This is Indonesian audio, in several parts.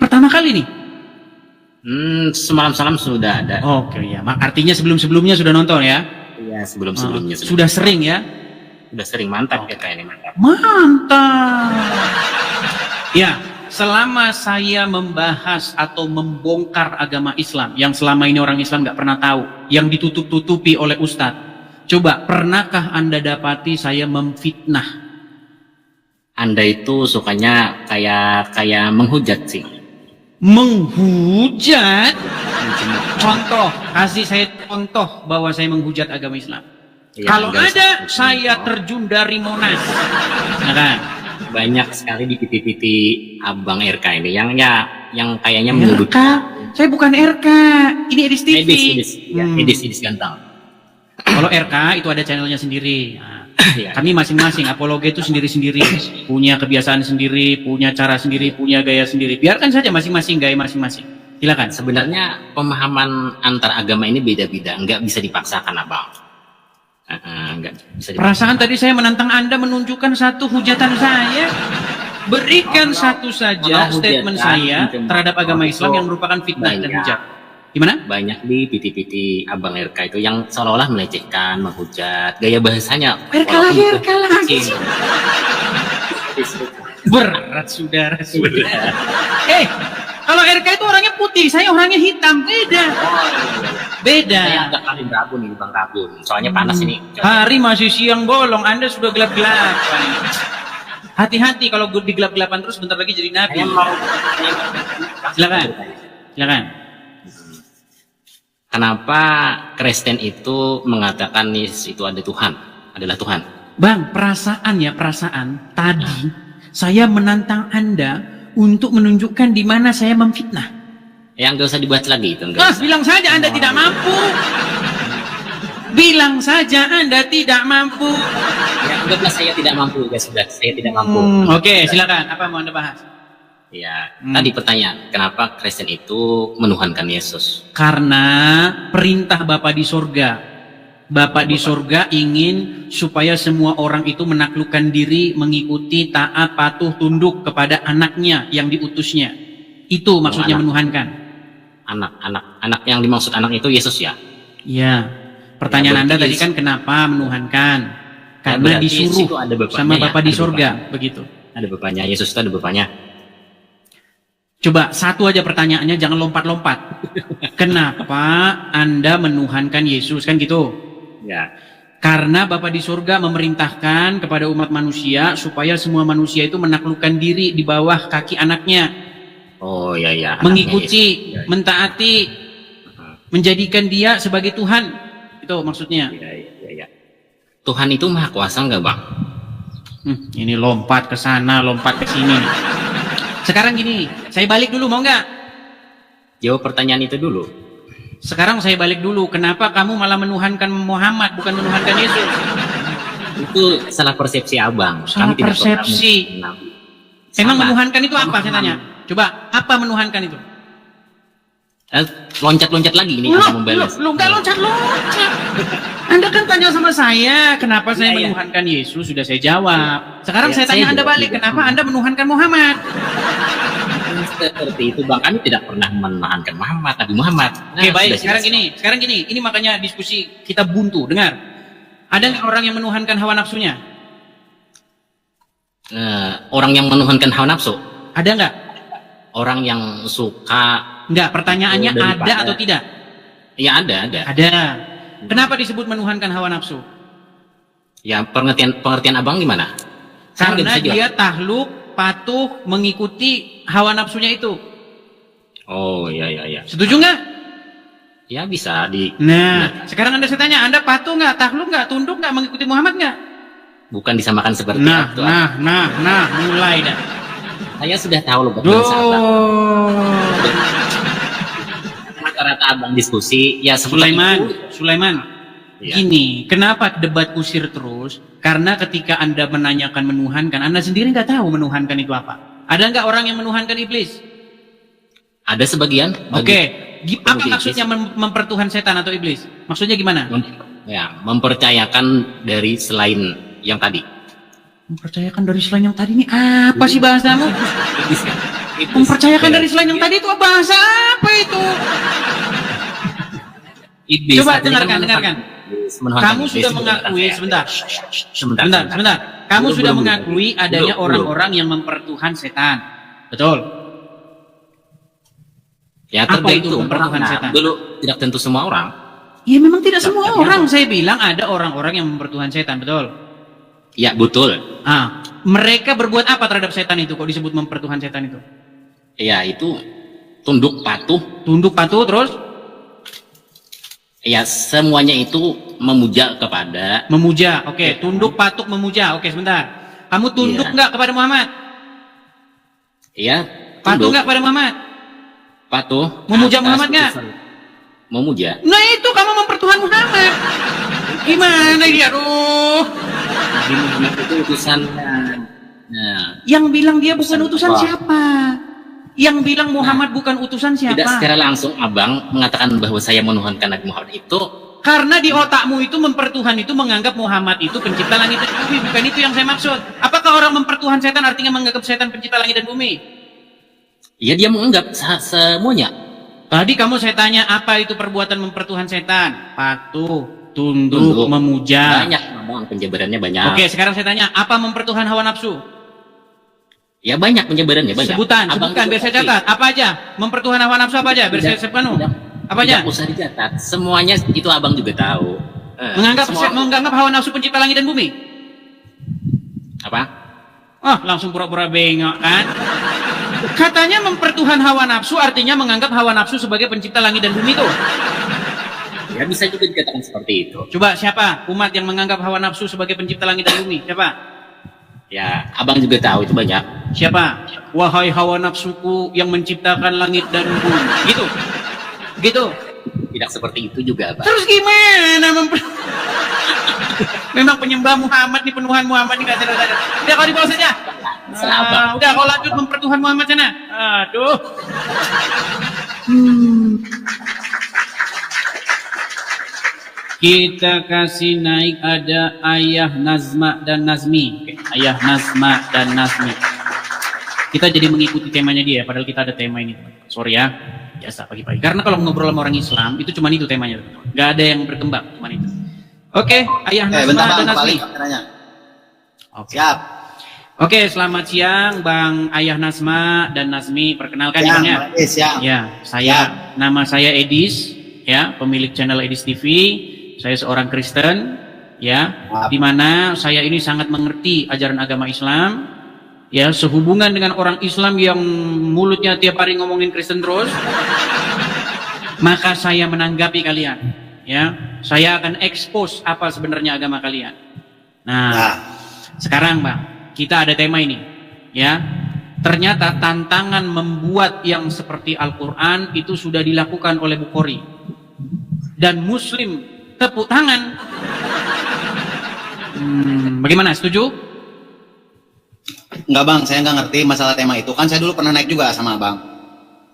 Pertama kali nih? Semalam-salam sudah ada. Oke ya, artinya sebelum-sebelumnya sudah nonton ya? Iya, sebelum-sebelumnya Sudah sering ya? Sudah sering, mantap ya kayaknya, mantap. Mantap. Ya, selama saya membahas atau membongkar agama Islam yang selama ini orang Islam nggak pernah tahu, yang ditutup-tutupi oleh Ustadz, coba pernahkah Anda dapati saya memfitnah? Anda itu sukanya kayak menghujat sih. Menghujat? Contoh, kasih saya contoh bahwa saya menghujat agama Islam. Ya, kalau ada, saya terjun dari Monas. Nah, kan? Banyak sekali di PT-PT Abang RK ini yang kayaknya RK? menyudutkan. Saya bukan RK, ini Edis TV. Edis ganteng. Kalau RK itu ada channelnya sendiri. Nah, Ya. kami masing-masing, apologe itu sendiri-sendiri, punya kebiasaan sendiri, punya cara sendiri, punya gaya sendiri. Biarkan saja masing-masing gaya masing-masing. Silakan. Sebenarnya pemahaman antar agama ini beda-beda, nggak bisa dipaksakan, Abang. Nggak bisa dipaksakan. Perasaan tadi saya menantang Anda menunjukkan satu hujatan saya. Berikan satu saja statement saya terhadap agama Islam yang merupakan fitnah dan hujat. Gimana? Banyak di PT-PT Abang RK itu yang seolah-olah melecehkan, menghujat, gaya bahasanya. RK lagi sih. Berat saudara. Kalau RK itu orangnya putih, saya orangnya hitam, beda. Saya agak kali Rabun nih, Bang Rabun. Soalnya panas ini. Hari masih siang bolong, Anda sudah gelap-gelapan. Hati-hati kalau digelap-gelapan terus bentar lagi jadi nabi. Silakan. Kenapa Kristen itu mengatakan Yesus itu adalah Tuhan? Bang, perasaan tadi saya menantang Anda untuk menunjukkan di mana saya memfitnah. Yang nggak usah dibahas lagi itu. Bilang saja Anda tidak mampu. Bilang saja Anda tidak mampu. Ya, anggaplah saya tidak mampu, guys. Sudah, saya tidak mampu. Oke, silakan. Apa mau Anda bahas? Ya, tadi pertanyaan, kenapa Kristen itu menuhankan Yesus? Karena perintah Bapa di sorga. Bapa di sorga ingin supaya semua orang itu menaklukkan diri, mengikuti, taat, patuh, tunduk kepada anaknya yang diutusnya. Itu maksudnya menuhankan. Anak yang dimaksud anak itu Yesus ya? Iya. Pertanyaan Anda tadi kan kenapa menuhankan? Karena disuruh sama Bapa di sorga, begitu. Ada bapaknya, Yesus itu ada bapaknya. Coba satu aja pertanyaannya, jangan lompat-lompat. Kenapa Anda menuhankan Yesus, kan gitu? Ya. Karena Bapa di surga memerintahkan kepada umat manusia supaya semua manusia itu menaklukkan diri di bawah kaki anaknya. Oh ya. Mengikuti, mentaati, menjadikan dia sebagai Tuhan. Itu maksudnya. Ya. Tuhan itu maha kuasa nggak, Bang? Ini lompat ke sana, lompat ke sini. Sekarang gini, saya balik dulu, mau nggak? Jawab pertanyaan itu dulu. Sekarang saya balik dulu, kenapa kamu malah menuhankan Muhammad, bukan menuhankan Yesus? Itu salah persepsi Abang. Salah persepsi. Emang menuhankan itu apa, saya tanya? Coba, apa menuhankan itu? Loncat-loncat lagi ini, Anda membalas. Lu nggak loncat-loncat. Anda kan tanya sama saya, kenapa saya menuhankan Yesus? Sudah saya jawab. Sekarang saya tanya Anda balik, kenapa Anda menuhankan Muhammad? Seperti itu, Bang. Kami tidak pernah menuhankan Muhammad, Nabi Muhammad. Oke, baik. Sekarang gini. Ini makanya diskusi kita buntu. Dengar. Ada nggak orang yang menuhankan hawa nafsunya? Orang yang menuhankan hawa nafsu? Ada nggak? Orang yang suka. Enggak, pertanyaannya ada atau tidak? Ya ada. Ada. Kenapa disebut menuhankan hawa nafsu? Ya pengertian Abang gimana? Karena dia takluk, patuh, mengikuti hawa nafsunya itu. Oh ya. Setuju nggak? Ya bisa di. Nah, sekarang saya tanya, Anda patuh nggak, takluk nggak, tunduk nggak, mengikuti Muhammad nggak? Bukan disamakan seperti itu. Mulai dah. Saya sudah tahu loh berbahasa Abang. Rata-rata Abang diskusi ya Sulaiman. Ya. Gini, kenapa debat kusir terus? Karena ketika Anda menanyakan menuhankan, Anda sendiri nggak tahu menuhankan itu apa. Ada nggak orang yang menuhankan iblis? Ada sebagian. Oke. Apa maksudnya mempertuhan setan atau iblis? Maksudnya gimana? Ya, mempercayakan dari selain yang tadi. Mempercayakan dari selain yang tadi ini apa sih bahasamu? Mempercayakan dari selain yang tadi itu bahasa apa itu? Iblis. Coba Artinya dengarkan, kan dengarkan. menuhankan Kamu iblis sudah itu mengakui, bukan sebentar, sebentar. sebentar. Kamu Belum, sudah belum, mengakui adanya belum. orang-orang yang mempertuhan setan. Betul. Ya Apa itu tergantung mempertuhan orang. setan? Dulu tidak tentu semua orang. Ya memang tidak semua Tapi orang. apa? Saya bilang ada orang-orang yang mempertuhan setan, betul. Ya betul. Mereka berbuat apa terhadap setan itu? Kok disebut mempertuhan setan itu? Ya itu tunduk patuh. Tunduk patuh terus Ya semuanya itu memuja kepada. memuja. Oke, tunduk patuh memuja. Oke, sebentar. Kamu tunduk Iya. nggak kepada Muhammad? Ya Patuh tunduk, nggak kepada Muhammad? patuh. Memuja atas Muhammad nggak? utusan. Memuja. Nah itu kamu mempertuhan Muhammad. Gimana ini? Aduh. Nabi Muhammad itu utusannya. Nah, Yang bilang dia bukan Utusan utusan Allah. siapa? Yang bilang Muhammad bukan utusan siapa? tidak secara langsung abang mengatakan bahwa saya menuhankan Nabi Muhammad itu. Karena di otakmu itu mempertuhan itu menganggap Muhammad itu pencipta langit dan bumi. Bukan itu yang saya maksud. Apakah orang mempertuhan setan artinya menganggap setan pencipta langit dan bumi? Ya dia menganggap semuanya. Tadi kamu saya tanya apa itu perbuatan mempertuhan setan? Patuh, tunduk, Tunduk. memuja. Banyak abang, penjabarannya banyak. Oke, sekarang saya tanya apa mempertuhan hawa nafsu? Ya banyak penjabarannya banyak. Sebutkan Abang biar juga saya oke. catat. Apa aja? Mempertuhan hawa nafsu apa aja? Biar saya sebutkan. Apa aja? Tidak usah dicatat. Semuanya itu abang juga tahu. Menganggap hawa nafsu pencipta langit dan bumi? Apa? Langsung pura-pura bengok kan? Katanya mempertuhan hawa nafsu artinya menganggap hawa nafsu sebagai pencipta langit dan bumi tuh. Ya bisa juga dikatakan seperti itu. Coba siapa umat yang menganggap hawa nafsu sebagai pencipta langit dan bumi? Siapa? Ya abang juga tahu itu banyak. Siapa? Wahai hawa nafsuku yang menciptakan langit dan bumi. Gitu. Gitu. Tidak seperti itu juga abang. Terus gimana memang penyembah Muhammad nih, penuhan Muhammad nih gak sadar-sadar. Udah kau dibawa saja. Salah abang. Udah kau lanjut mempertuhan Muhammad sana. Aduh. Kita kasih naik ada Ayah Nazma dan Nazmi. Oke, Ayah Nazma dan Nazmi. Kita jadi mengikuti temanya dia, padahal kita ada tema ini. Sorry ya, biasa pagi-pagi. Karena kalau ngobrol sama orang Islam, itu cuma itu temanya. Gak ada yang berkembang, cuma itu. Oke, Ayah Nazma bentar dan bang, Nazmi. balik kameranya. Oke. Siap. Oke, selamat siang Bang Ayah Nazma dan Nazmi. Perkenalkan ya, Siang, Bang ya. Bang Edis, siang. Ya, nama saya Edis, ya, pemilik channel Edis TV. Saya seorang Kristen, ya, Maaf. di mana saya ini sangat mengerti ajaran agama Islam, ya, sehubungan dengan orang Islam yang mulutnya tiap hari ngomongin Kristen terus, maka saya menanggapi kalian, ya, saya akan expose apa sebenarnya agama kalian. Nah, sekarang Bang, kita ada tema ini, ya. Ternyata tantangan membuat yang seperti Al-Quran itu sudah dilakukan oleh Bukhari dan Muslim. Tepuk tangan. Bagaimana? Setuju? Enggak bang, saya nggak ngerti masalah tema itu. Kan saya dulu pernah naik juga sama abang.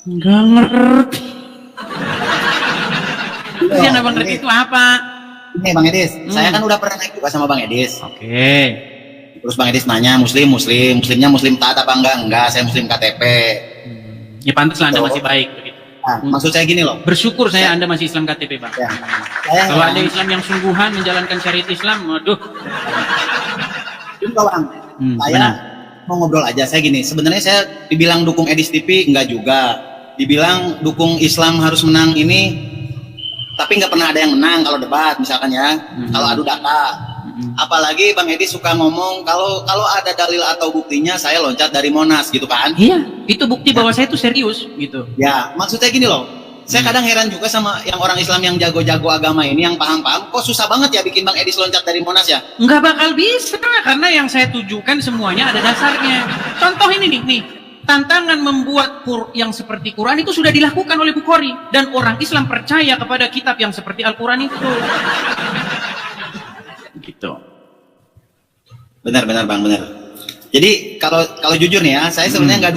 Nggak ngerti. Terus yang abang ngerti itu apa? Ini bang Edis, saya kan udah pernah naik juga sama bang Edis. Oke. Terus bang Edis nanya muslimnya muslim taat apa enggak, saya muslim KTP. Ya pantas lah Anda masih baik begitu. Nah, maksud saya gini loh. Bersyukur saya Anda masih Islam KTP Bang. Ya, saya Kalau Anda Islam yang sungguhan menjalankan syariat Islam, waduh. juga bang, saya benar. mau ngobrol aja. Saya gini, sebenarnya saya dibilang dukung Edis TV enggak juga. Dibilang dukung Islam harus menang ini, tapi nggak pernah ada yang menang kalau debat misalkan ya. Kalau adu data. Apalagi Bang Edi suka ngomong kalau ada dalil atau buktinya saya loncat dari Monas gitu kan. Iya, itu bukti bahwa saya itu serius gitu. Ya, maksudnya gini loh. Saya kadang heran juga sama yang orang Islam yang jago-jago agama ini, yang paham-paham, kok susah banget ya bikin Bang Edi loncat dari Monas ya? Nggak bakal bisa karena yang saya tujukan semuanya ada dasarnya. Contoh ini nih. Tantangan membuat yang seperti Quran itu sudah dilakukan oleh Bukhari dan orang Islam percaya kepada kitab yang seperti Al-Quran itu. Gitu. Benar Bang, benar. Jadi kalau jujur nih ya, saya sebenarnya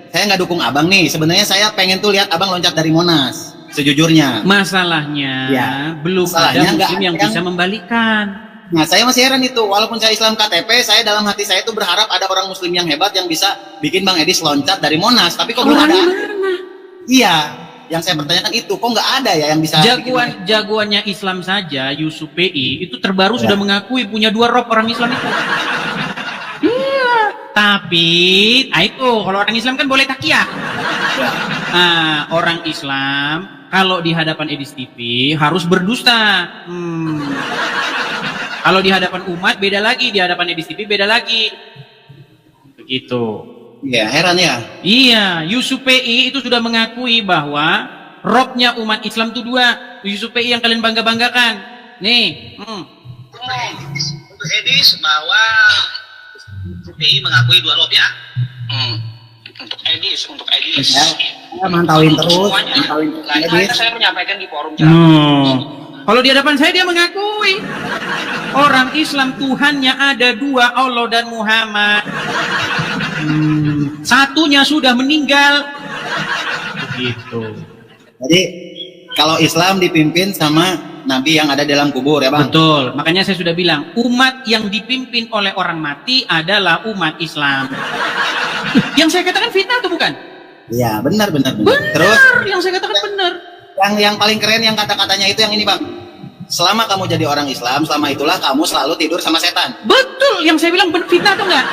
nggak dukung abang nih. Sebenarnya saya pengen tuh lihat abang loncat dari Monas. Sejujurnya. Masalahnya Ya, belum masalahnya ada muslim yang nggak- bisa membalikkan. Nah, saya masih heran itu. Walaupun saya Islam KTP, saya dalam hati saya itu berharap ada orang Muslim yang hebat yang bisa bikin Bang Edis loncat dari Monas. Tapi kok belum ada? Iya, yang saya pertanyakan itu, kok nggak ada ya yang bisa Jagoannya Islam saja, Yusuf PI itu terbaru Ya. sudah mengakui punya 2 rob orang Islam itu. Iya. Tapi, itu kalau orang Islam kan boleh takiyah. Nah, orang Islam kalau di hadapan Edis TV harus berdusta. Kalau di hadapan umat beda lagi, di hadapan Edis TV beda lagi. Begitu. Iya, heran ya. Iya, Yusuf PI itu sudah mengakui bahwa robnya umat Islam itu 2. Yusuf PI yang kalian bangga-banggakan. Nih, Untuk Edis bahwa PI mengakui 2 rob ya. Untuk Edis. Saya mantauin terus, mantauin Edis. Saya menyampaikan di forum Kalau di hadapan saya dia mengakui orang Islam Tuhannya ada 2, Allah dan Muhammad. Satunya sudah meninggal. Begitu. Jadi kalau Islam dipimpin sama Nabi yang ada dalam kubur ya Bang. Betul. Makanya saya sudah bilang umat yang dipimpin oleh orang mati adalah umat Islam. Yang saya katakan fitnah atau bukan? Iya, benar. Benar. Terus Yang saya katakan benar. yang paling keren yang kata-katanya itu yang ini Bang. Selama kamu jadi orang Islam, selama itulah kamu selalu tidur sama setan. Betul. Yang saya bilang fitnah atau enggak?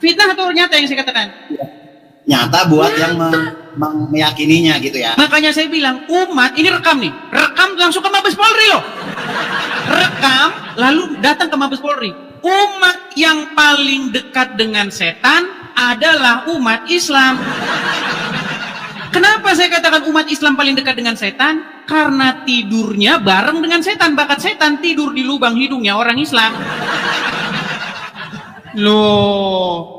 Fitnah atau nyata yang saya katakan? Nyata buat yang meyakininya gitu ya. Makanya saya bilang umat ini rekam nih, rekam langsung ke Mabes Polri loh, rekam lalu datang ke Mabes Polri. Umat yang paling dekat dengan setan adalah umat Islam. Kenapa saya katakan umat Islam paling dekat dengan setan? Karena tidurnya bareng dengan setan. Bakat setan tidur di lubang hidungnya orang Islam. Loh,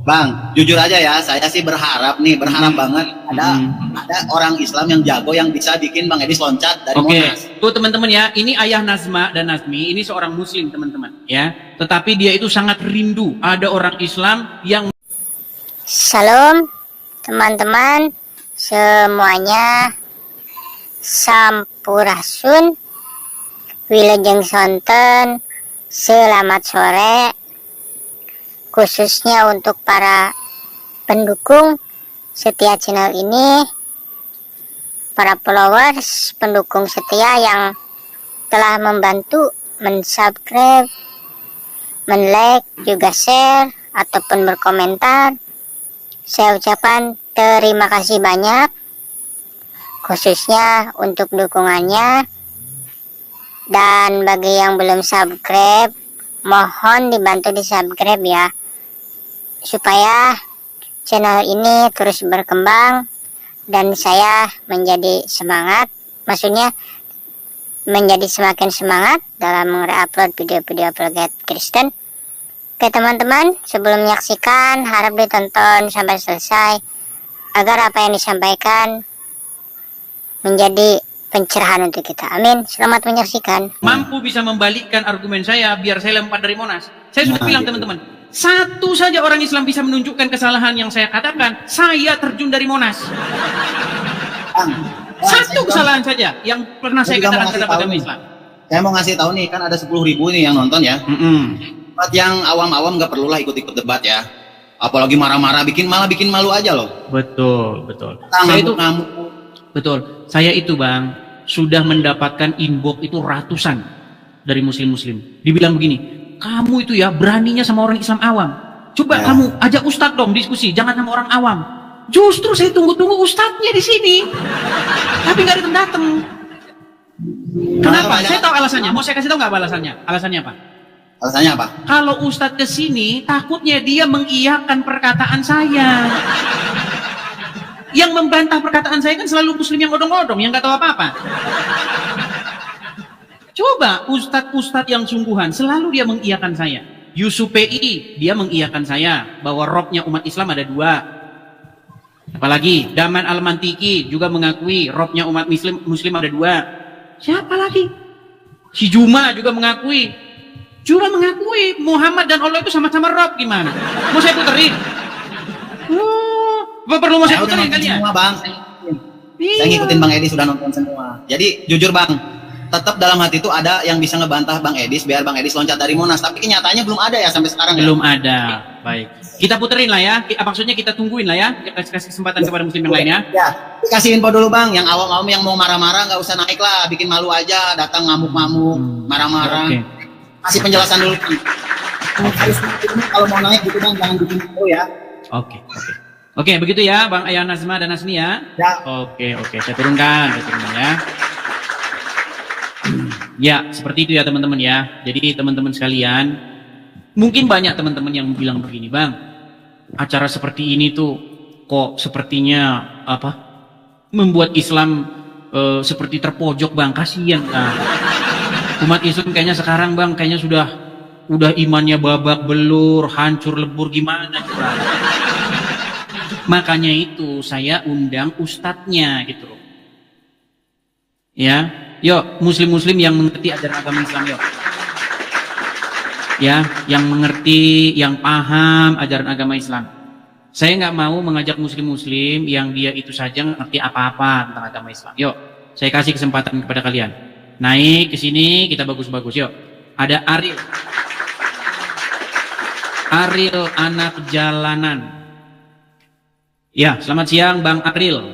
Bang, jujur aja ya, saya sih berharap banget ada orang Islam yang jago yang bisa bikin Bang Edis loncat dari Oke, Monas. tuh teman-teman ya, ini ayah Nazma dan Nazmi, ini seorang Muslim teman-teman, ya. Tetapi dia itu sangat rindu ada orang Islam yang Salam teman-teman semuanya, Sampurasun, Wilujeng Sonten, selamat sore. Khususnya untuk para pendukung setia channel ini, para followers, pendukung setia yang telah membantu mensubscribe, men-like, juga share, ataupun berkomentar. Saya ucapkan terima kasih banyak, khususnya untuk dukungannya. Dan bagi yang belum subscribe, mohon dibantu di subscribe ya, supaya channel ini terus berkembang dan saya menjadi semangat, maksudnya menjadi semakin semangat dalam mengupload video-video apologet Kristen. Oke teman-teman, sebelum menyaksikan harap ditonton sampai selesai agar apa yang disampaikan menjadi pencerahan untuk kita. Amin. Selamat menyaksikan. mampu bisa membalikkan argumen saya biar saya lempar dari Monas. Saya sudah bilang teman-teman, satu saja orang Islam bisa menunjukkan kesalahan yang saya katakan, saya terjun dari Monas. Bang, Satu kesalahan saja yang pernah saya juga mau katakan ngasih terhadap tahu agama nih. Islam. Saya mau ngasih tahu nih, kan ada 10.000 nih yang nonton ya. Buat yang awam-awam nggak perlulah ikut-ikut debat ya. Apalagi marah-marah, malah bikin malu aja loh. Betul. Saya itu Ngamuk-ngamuk. betul. Saya itu Bang sudah mendapatkan inbox itu ratusan dari muslim-muslim. Dibilang begini, kamu itu ya beraninya sama orang Islam awam. Coba Ya. kamu ajak ustadz dong diskusi, jangan sama orang awam. Justru saya tunggu-tunggu ustadznya di sini, tapi nggak datang-datang. Kenapa? Saya tahu alasannya. Mau saya kasih tahu nggak alasannya? Alasannya apa? Alasannya apa? Kalau ustadz ke sini, takutnya dia mengiyakan perkataan saya. Yang membantah perkataan saya kan selalu muslim yang odong-odong, yang nggak tahu apa-apa. Coba ustadz-ustadz yang sungguhan, selalu dia mengiyakan saya. Yusuf PI, dia mengiyakan saya bahwa robnya umat Islam ada 2. Apalagi Daman Al-Mantiki juga mengakui robnya umat muslim ada 2. Siapa lagi? Si Juma juga mengakui. Juma mengakui Muhammad dan Allah itu sama-sama rob. Gimana? Mau saya puterin? Apa perlu mau saya Saya udah puterin nonton kalian? semua Bang. Saya ngikutin Bang Edi, sudah nonton semua. Jadi jujur Bang, tetap dalam hati itu ada yang bisa ngebantah Bang Edis biar Bang Edis loncat dari Monas, tapi kenyataannya belum ada ya sampai sekarang. Belum ya? ada. Baik. Kita puterin lah ya. Maksudnya kita tungguin lah ya. Kita kasih kesempatan kepada muslim yang lainnya. Ya, kasih info dulu Bang, yang awam-awam yang mau marah-marah nggak usah naik lah, bikin malu aja, datang ngamuk-ngamuk, marah-marah. Oke. Kasih penjelasan dulu Bang. Kalau mau naik gitu Bang, jangan bikin malu ya. Oke. Oke, begitu ya Bang Ayah Nazma dan Nasmi ya. Ya. Oke. Saya turunkan ya. Ya, seperti itu ya teman-teman ya. Jadi teman-teman sekalian, mungkin banyak teman-teman yang bilang begini, Bang, acara seperti ini tuh kok sepertinya membuat Islam seperti terpojok, Bang. Kasihan, Bang. Umat Islam kayaknya sekarang, Bang, kayaknya udah imannya babak belur, hancur lebur, gimana, Bang? Makanya itu saya undang ustadznya gitu loh. Ya, yuk muslim-muslim yang mengerti ajaran agama Islam, yuk. Ya, yang mengerti, yang paham ajaran agama Islam. Saya nggak mau mengajak muslim-muslim yang dia itu saja ngerti apa-apa tentang agama Islam. Yuk, saya kasih kesempatan kepada kalian. Naik ke sini, kita bagus-bagus, yuk. Ada Ariel anak jalanan. Ya, selamat siang Bang Ariel.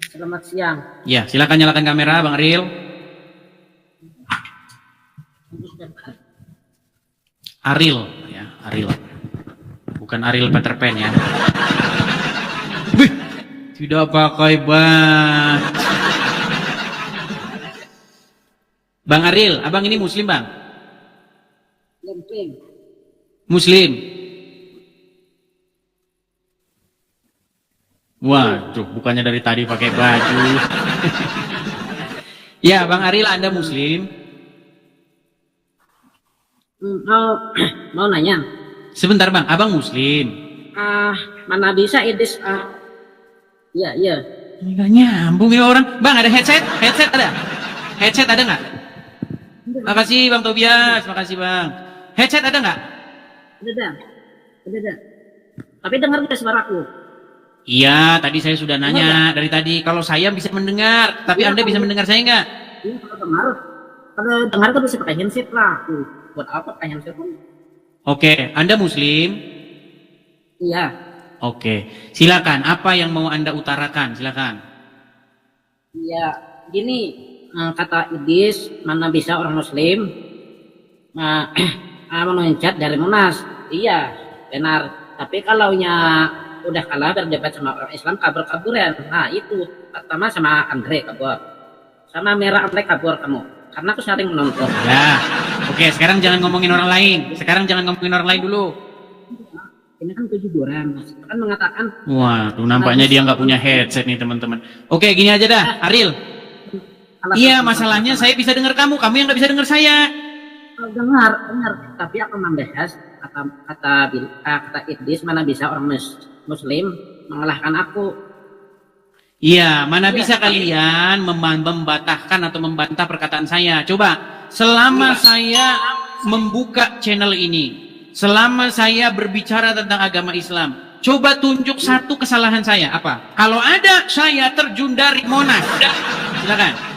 Selamat siang. Ya, silakan nyalakan kamera Bang Ariel. Ariel, ya, Ariel. Bukan Ariel Peter Pan ya. Wih, tidak pakai ban. Bang Ariel, abang ini muslim Bang? Muslim. Waduh, bukannya dari tadi pakai baju. Ya, Bang Ariel, Anda muslim? Mau nanya. Sebentar Bang, abang muslim? Mana bisa Idis? Iya. Nggak nyambung ya orang. Bang, ada headset? Headset ada? Headset ada nggak? Makasih Bang Tobias, makasih Bang. Headset ada nggak? Ada. Tapi dengar nggak suaraku? Iya, tadi saya sudah nanya dari tadi. Kalau saya bisa mendengar, tapi Anda bisa mendengar saya nggak? Iya, kalau dengar tuh bisa pakai handset lah. Buat apa pakai handset pun? Oke, Anda muslim? Iya. Oke, silakan. Apa yang mau Anda utarakan? Silakan. Iya, gini kata Idis, mana bisa orang muslim meloncat dari Monas. Iya, benar. Tapi kalau udah kalah berdebat sama orang Islam kabur-kaburan. Nah itu pertama sama Andre kabur, sama Merah Andre kabur kamu, karena aku sering menonton. Ya, oke. Sekarang jangan ngomongin orang lain. Dulu. Ini kan kejujuran, kan mengatakan. Waduh, nampaknya dia nggak punya headset nih teman-teman. Oke, gini aja dah, Ariel. Iya, masalahnya saya bisa dengar kamu yang nggak bisa dengar saya. Dengar. Tapi aku membahas kata Idris, mana bisa orang Muslim mengalahkan aku. Iya, mana bisa kalian membatahkan atau membantah perkataan saya. Coba, selama saya membuka channel ini, selama saya berbicara tentang agama Islam, coba tunjuk satu kesalahan saya. Apa? Kalau ada, saya terjun dari Monas. Silakan.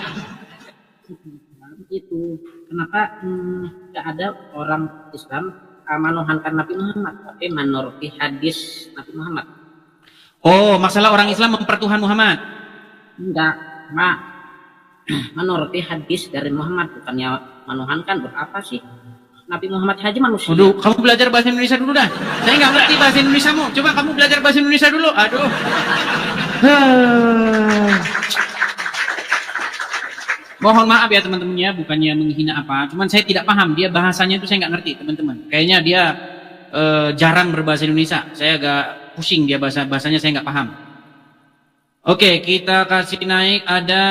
Itu kenapa nggak ada orang Islam menuhankan Nabi Muhammad, tapi menuruti hadis Nabi Muhammad. Oh, masalah orang Islam mempertuhan Muhammad? Enggak, menuruti hadis dari Muhammad, bukannya menuhankan. Berapa sih? Nabi Muhammad haji manusia. Waduh, kamu belajar bahasa Indonesia dulu dah. Saya nggak ngerti bahasa Indonesiamu. Coba kamu belajar bahasa Indonesia dulu. Aduh. Mohon maaf ya teman-teman ya, bukannya menghina apa, cuman saya tidak paham, dia bahasanya itu saya nggak ngerti teman-teman. Kayaknya dia jarang berbahasa Indonesia, saya agak pusing dia bahasanya saya nggak paham. Oke, kita kasih naik ada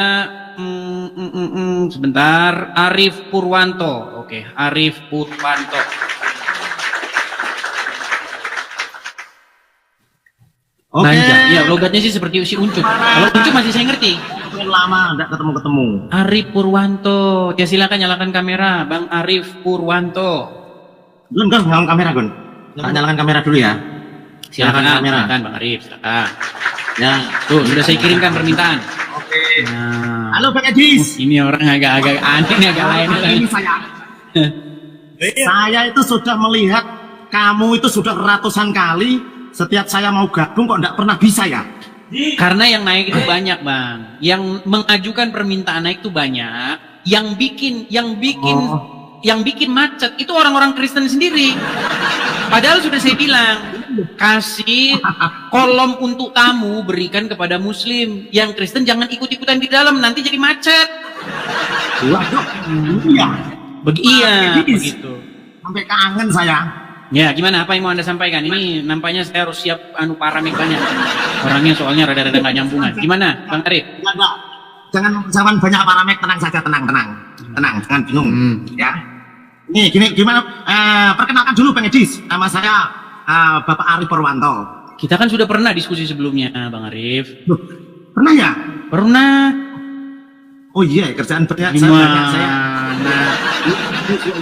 sebentar, Arif Purwanto. Oke, Arif Purwanto. Oke. Ya logatnya sih seperti si Uncup. Kalau Uncup masih saya ngerti. Lama nggak ketemu. Arif Purwanto. Ya silakan nyalakan kamera, Bang Arif Purwanto. Gun, nyalakan kamera, Gun. Nyalakan kamera dulu ya. Silakan kamera. Silakan Bang Arif, silakan. Ya. Tuh, sudah saya kirimkan permintaan. Oke. Nah, Halo Bang Edis. ini orang agak-agak aneh, agak lain. Ini saya. Saya itu sudah melihat kamu itu sudah ratusan kali. Setiap saya mau gabung kok enggak pernah bisa ya? Karena yang naik itu banyak, Bang. Yang mengajukan permintaan naik itu banyak. Yang bikin macet itu orang-orang Kristen sendiri. Padahal sudah saya bilang, kasih kolom untuk tamu berikan kepada Muslim. Yang Kristen jangan ikut-ikutan di dalam, nanti jadi macet. Waduh, iya. Begitu. Sampai kangen saya. Ya, gimana? Apa yang mau Anda sampaikan? Ini nampaknya saya harus siap paramik banyak. Orangnya soalnya rada-rada nggak nyambungan. Gimana, Bang Arif? Enggak. Jangan banyak paramek, tenang saja, tenang, jangan bingung. Ya. Nih, gimana? Perkenalkan dulu Bang Edis. Nama saya Bapak Arif Purwanto. Kita kan sudah pernah diskusi sebelumnya, Bang Arif. Loh, pernah ya? Pernah. Oh iya, kerjaan banyak Gimana? saya.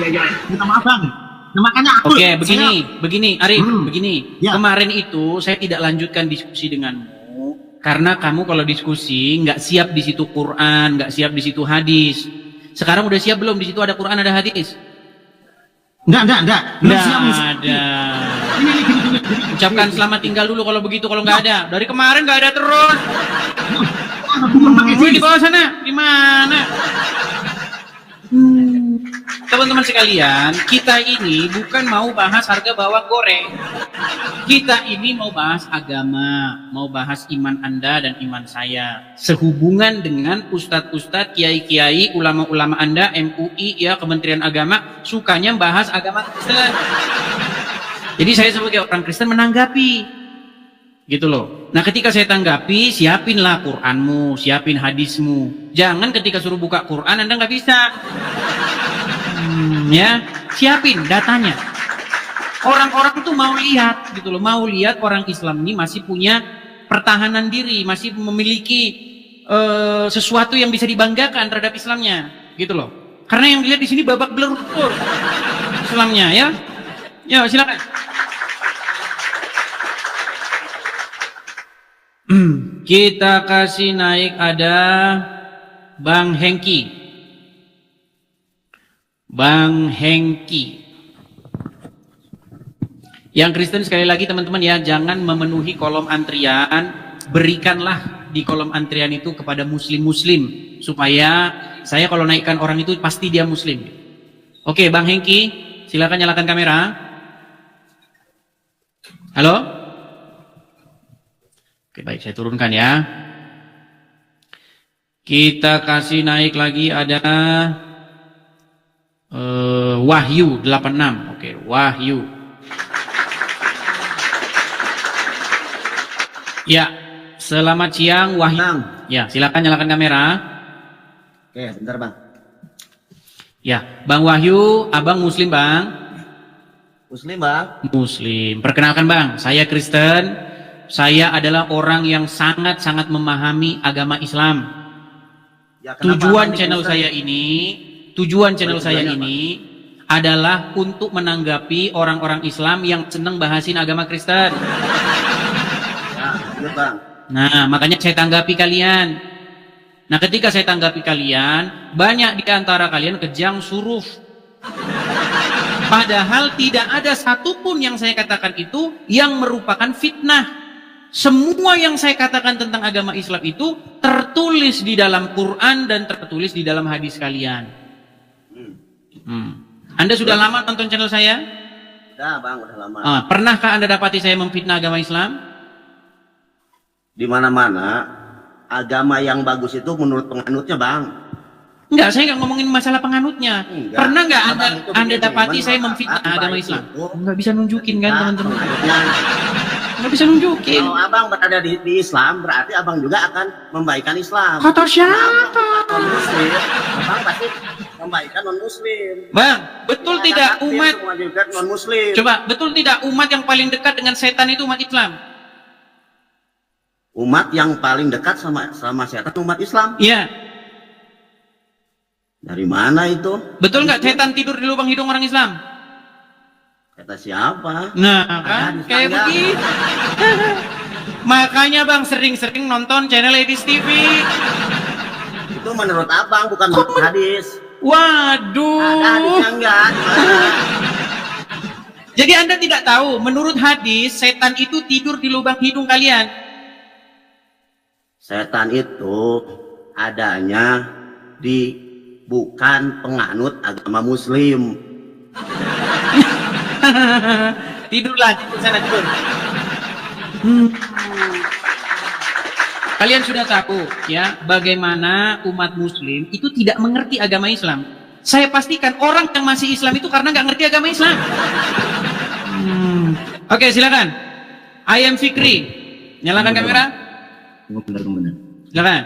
Iya. Minta maaf Bang. Nah, makanya aku. Oke, begini, Arif, begini. Ya. Kemarin itu saya tidak lanjutkan diskusi denganmu karena kamu kalau diskusi nggak siap di situ Quran, nggak siap di situ hadis. Sekarang udah siap belum? Di situ ada Quran, ada hadis? Enggak. Nggak ada. Ucapkan selamat tinggal dulu kalau begitu. Kalau nggak ada, dari kemarin nggak ada terus. Di bawah sana, di mana? Teman-teman sekalian, kita ini bukan mau bahas harga bawang goreng. Kita ini mau bahas agama, mau bahas iman Anda dan iman saya. Sehubungan dengan ustadz-ustadz, kiai-kiai, ulama-ulama Anda, MUI, ya Kementerian Agama, sukanya bahas agama Kristen. Jadi saya sebagai orang Kristen menanggapi. Gitu loh. Nah ketika saya tanggapi, siapinlah Quranmu, siapin hadismu. Jangan ketika suruh buka Quran Anda nggak bisa. Ya, siapin datanya. Orang-orang itu mau lihat, gitu loh, mau lihat orang Islam ini masih punya pertahanan diri, masih memiliki sesuatu yang bisa dibanggakan terhadap Islamnya, gitu loh. Karena yang dilihat di sini babak belur Islamnya, ya. Ya, silakan. Kita kasih naik ada Bang Hengki. Bang Hengki. Yang Kristen sekali lagi teman-teman ya, jangan memenuhi kolom antrian. Berikanlah di kolom antrian itu kepada muslim-muslim. Supaya saya kalau naikkan orang itu pasti dia muslim. Oke Bang Hengki, silakan nyalakan kamera. Halo? Oke baik, saya turunkan ya. Kita kasih naik lagi ada Wahyu 86. Oke, Wahyu. Ya, selamat siang Wahyu. Ya, silakan nyalakan kamera. Oke, bentar Bang. Ya, Bang Wahyu, Abang Muslim Bang? Muslim Bang. Muslim. Perkenalkan Bang, saya Kristen. Saya adalah orang yang sangat-sangat memahami agama Islam. Ya, Tujuan channel saya ini adalah untuk menanggapi orang-orang Islam yang senang bahasin agama Kristen. Ya, Bang. Nah, makanya saya tanggapi kalian. Nah, ketika saya tanggapi kalian, banyak di antara kalian kejang suruf. Padahal tidak ada satupun yang saya katakan itu yang merupakan fitnah. Semua yang saya katakan tentang agama Islam itu tertulis di dalam Quran dan tertulis di dalam hadis kalian. Anda sudah lama nonton channel saya? Udah Bang, udah lama. Pernahkah Anda dapati saya memfitnah agama Islam? Di mana-mana agama yang bagus itu menurut penganutnya Bang. Enggak, saya nggak ngomongin masalah penganutnya. Enggak. Pernah nggak Abang itu Anda begini, dapati saya menurut memfitnah abang agama itu Islam? Nggak bisa nunjukin kan teman-teman? penganutnya. Nggak bisa nunjukin. Kalau Abang berada di Islam, berarti Abang juga akan membaikan Islam. Kata siapa? Non Muslim, Abang pasti membaikan non Muslim. Bang, betul tidak umat? Semua juga non Muslim. Coba, betul tidak umat yang paling dekat dengan setan itu umat Islam? Umat yang paling dekat sama setan umat Islam. Iya. Dari mana itu? Betul nggak setan tidur di lubang hidung orang Islam? Kata siapa? Nah, kan di kayak tangga. begitu. Makanya Bang sering-sering nonton channel Edis TV. Itu menurut abang, bukan menurut hadis. Waduh. Ada hadisnya enggak? Gimana? Jadi Anda tidak tahu, menurut hadis, setan itu tidur di lubang hidung kalian. Setan itu adanya di bukan penganut agama Muslim. Tidurlah, tidur sana, tidur. Kalian sudah tahu ya bagaimana umat Muslim itu tidak mengerti agama Islam. Saya pastikan orang yang masih Islam itu karena nggak ngerti agama Islam. Oke, silakan. I am Fikri. Nyalakan kamera. Benar. Silakan.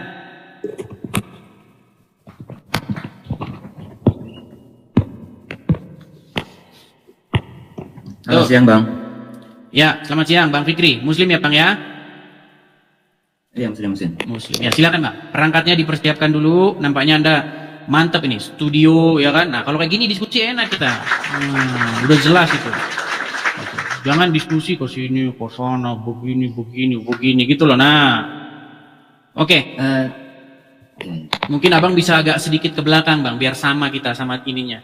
Selamat siang, Bang. Ya, selamat siang Bang Fikri. Muslim ya Bang ya? Iya, Muslim. Muslim. Ya, silakan Bang. Perangkatnya dipersiapkan dulu. Nampaknya Anda mantap ini, studio ya kan. Nah, kalau kayak gini diskusi enak kita. Udah jelas itu. Jangan diskusi ke sini, ke sana, begini gitu loh. Nah. Oke. Mungkin Abang bisa agak sedikit ke belakang Bang, biar sama kita sama ininya.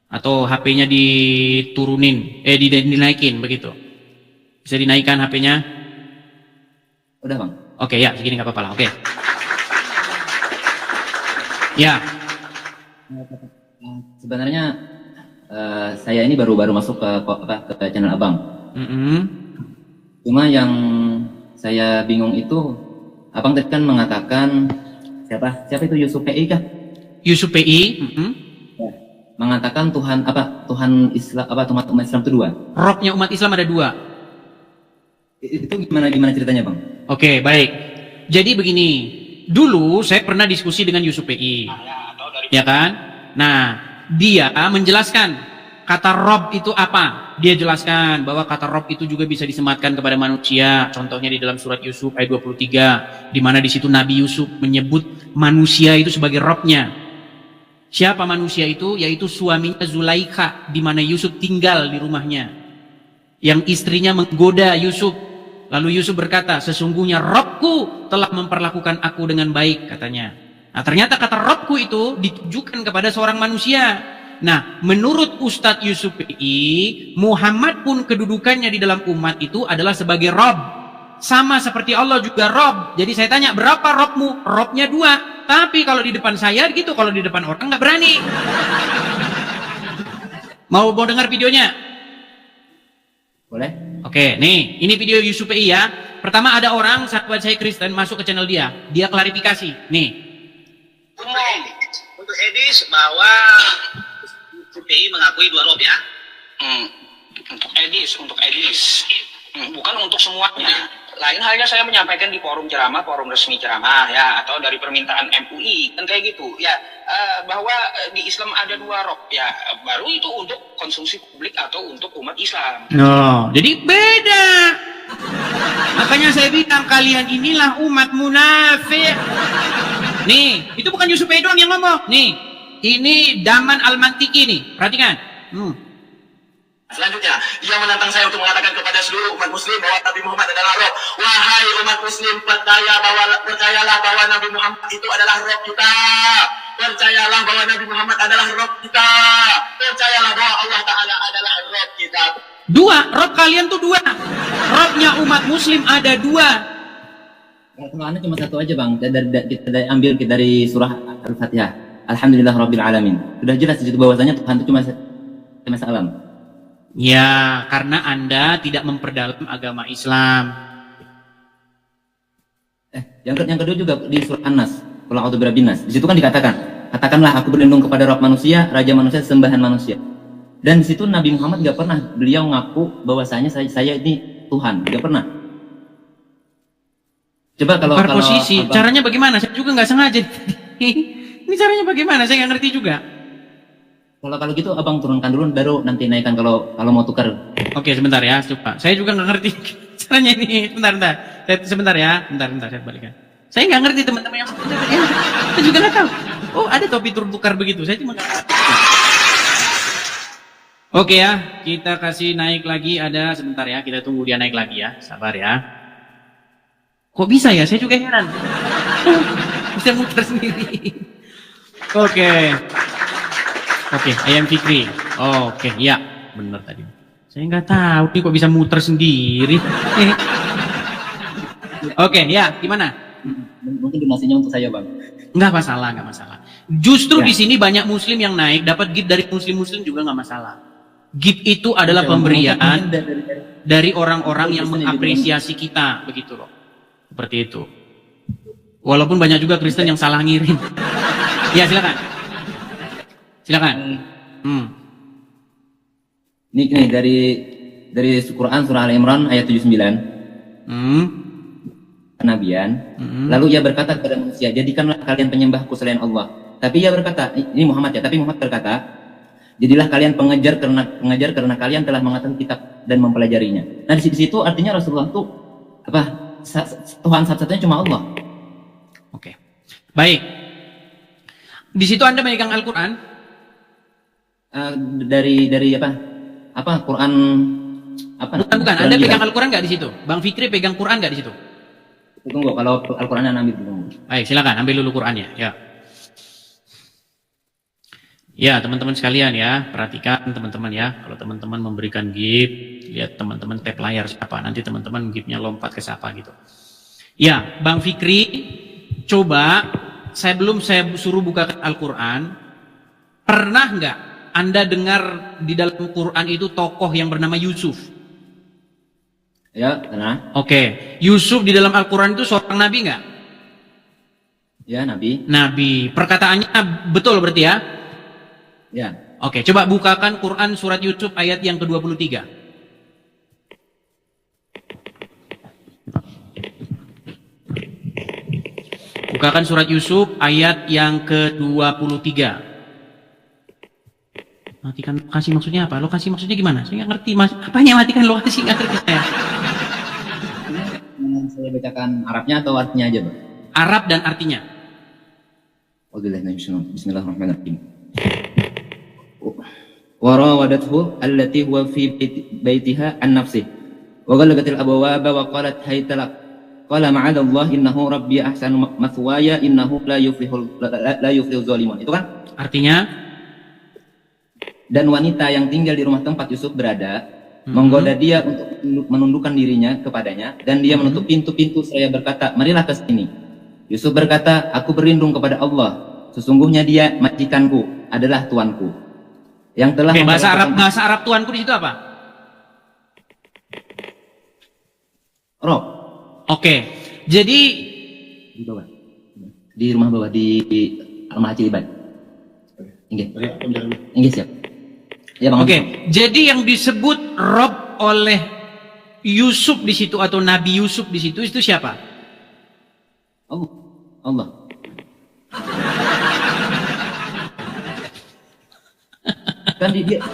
Atau HP-nya diturunin, dinaikin begitu. Bisa dinaikkan HP-nya? Udah, Bang. Oke, ya, segini nggak apa-apa lah. Oke. Ya. Sebenarnya saya ini baru masuk ke channel Abang. Cuma yang saya bingung itu, Abang tadi kan mengatakan siapa itu Yusuf PI kah? Yusuf PI. Ya. Mengatakan Tuhan Islam umat Islam itu dua. Robnya umat Islam ada dua. Itu gimana ceritanya, Bang? Oke, baik. Jadi begini, dulu saya pernah diskusi dengan Yusuf PI, ya kan? Nah, dia menjelaskan kata Rob itu apa. Dia jelaskan bahwa kata Rob itu juga bisa disematkan kepada manusia. Contohnya di dalam surat Yusuf ayat 23, di mana di situ Nabi Yusuf menyebut manusia itu sebagai Robnya. Siapa manusia itu? Yaitu suaminya Zulaikha, di mana Yusuf tinggal di rumahnya. Yang istrinya menggoda Yusuf. Lalu Yusuf berkata, sesungguhnya Robku telah memperlakukan aku dengan baik, katanya. Nah, ternyata kata Robku itu ditujukan kepada seorang manusia. Nah, menurut Ustadz Yusuf PI, Muhammad pun kedudukannya di dalam umat itu adalah sebagai Rob. Sama seperti Allah juga Rob. Jadi saya tanya, berapa Robmu? Robnya 2. Tapi kalau di depan saya gitu, kalau di depan orang nggak berani. Mau dengar videonya? Boleh? Oke, nih, ini video Yusuf PI ya. Pertama ada orang, sahabat saya Kristen, masuk ke channel dia. Dia klarifikasi. Nih. Umum untuk Edis bahwa PI mengakui 2 rob ya. Untuk Edis. Bukan untuk semuanya. Lain halnya saya menyampaikan di forum ceramah, forum resmi ceramah ya, atau dari permintaan MUI kan kayak gitu ya, bahwa di Islam ada 2 rob ya, baru itu untuk konsumsi publik atau untuk umat Islam. No, jadi beda. Makanya saya bilang kalian inilah umat munafik. Nih, itu bukan Yusuf PI doang yang ngomong. Nih, ini Daman Al-Mantiki nih, perhatikan. Selanjutnya, dia menantang saya untuk mengatakan kepada seluruh umat muslim bahwa Nabi Muhammad adalah Rob. Wahai umat muslim, percayalah bahwa Nabi Muhammad itu adalah Rob kita. Percayalah bahwa Nabi Muhammad adalah Rob kita. Percayalah bahwa Allah Ta'ala adalah Rob kita. 2, Rob kalian tuh 2. Robnya umat muslim ada 2. Kalau Anda cuma satu aja, Bang. Kita ambil dari surah Al-Fatihah. Alhamdulillah Rabbil Alamin. Sudah jelas di situ bahwasanya Tuhan itu cuma semesta alam. Ya, karena Anda tidak memperdalam agama Islam. Yang kedua juga di surah An-Nas, Qul a'udzu birabbin nas. Di situ kan dikatakan, katakanlah aku berlindung kepada Rabb manusia, raja manusia, sembahan manusia. Dan di situ Nabi Muhammad nggak pernah beliau ngaku bahwasanya saya ini Tuhan, nggak pernah. Coba kalau posisi, caranya bagaimana? Saya juga nggak sengaja. Ini caranya bagaimana? Saya nggak ngerti juga. Kalau gitu abang turunkan dulu, baru nanti naikkan kalau mau tukar. Oke, sebentar ya, coba. Saya juga nggak ngerti caranya ini. Sebentar ya, bentar saya balikan. Saya nggak ngerti teman-teman yang sebentar. Saya juga nggak tahu. Oh, ada topi tukar begitu. Saya cuma nggak ngerti. Oke ya, kita kasih naik lagi. Ada sebentar ya, kita tunggu dia naik lagi ya. Sabar ya. Kok bisa ya? Saya juga heran. Bisa muter sendiri. Oke. Oke, Ayam Fikri. Oke, ya, benar tadi. Saya nggak tahu nih kok bisa muter sendiri. Oke, ya, gimana? Mungkin donasinya untuk saya, Bang. Nggak masalah, nggak masalah. Justru Ya. di sini banyak Muslim yang naik, dapat gift dari Muslim-Muslim juga nggak masalah. Gift itu adalah Ya, pemberian mungkin dari orang-orang yang Kristen mengapresiasi kita, begitu loh. Seperti itu. Walaupun banyak juga Kristen yang salah ngirim. Ya, silakan. Silakan. Ini nih dari Quran surah Al-Imran ayat 79. Kenabian. Lalu ia berkata kepada manusia, jadikanlah kalian penyembahku selain Allah. Tapi ia berkata, ini Muhammad ya, tapi Muhammad berkata, jadilah kalian pengejar karena kalian telah mengetahui kitab dan mempelajarinya. Nah, di situ artinya Rasulullah itu apa? Tuhan satu-satunya cuma Allah. Oke. Baik. Di situ Anda memegang Al-Qur'an? Dari apa? Apa Quran apa? Bukan. Anda pegang Al-Qur'an nggak di situ? Bang Fikri pegang Quran nggak di situ? Tunggu, kalau Al-Qur'an ambil dulu. Baik, silakan ambil dulu Qur'annya, ya. Ya, teman-teman sekalian ya, perhatikan teman-teman ya. Kalau teman-teman memberikan gift, lihat teman-teman tap layar siapa, nanti teman-teman giftnya lompat ke siapa gitu. Ya, Bang Fikri, coba saya suruh buka Al-Qur'an, pernah nggak Anda dengar di dalam Quran itu tokoh yang bernama Yusuf? Ya, pernah. Oke, Yusuf di dalam Al-Quran itu seorang nabi nggak? Ya, Nabi. Nabi. Perkataannya betul berarti ya? Ya. Oke, coba bukakan Quran surat Yusuf ayat yang ke-23. Bukakan surat Yusuf ayat yang ke-23. Matikan lokasi maksudnya apa? Lokasi maksudnya gimana? Saya nggak ngerti. Apanya matikan lokasi? Nggak ngerti saya. Saya bacakan Arabnya atau artinya aja, Bang? Arab dan artinya. Bismillahirrahmanirrahim. Warawadathu allati huwa fi baitiha an nafsih wa ghalabatil abwaba wa qalat haytalak qala ma'adallah innahu rabbi ahsanu mathwaya innahu la yuflihul zalimun. Itu kan Artinya? Dan wanita yang tinggal di rumah tempat Yusuf berada menggoda dia untuk menundukkan dirinya kepadanya, dan dia menutup pintu-pintu seraya berkata, marilah ke sini. Yusuf berkata, aku berlindung kepada Allah, sesungguhnya dia majikanku adalah tuanku yang telah bahasa Arab tuanku di situ apa? Rob. Oke, jadi Di bawah, di rumah bawah, di rumah Ciliban. Inggih siap. Ya, Bang. Oke, jadi yang disebut Rob oleh Yusuf di situ atau Nabi Yusuf di situ itu siapa? Allah. Kan dia.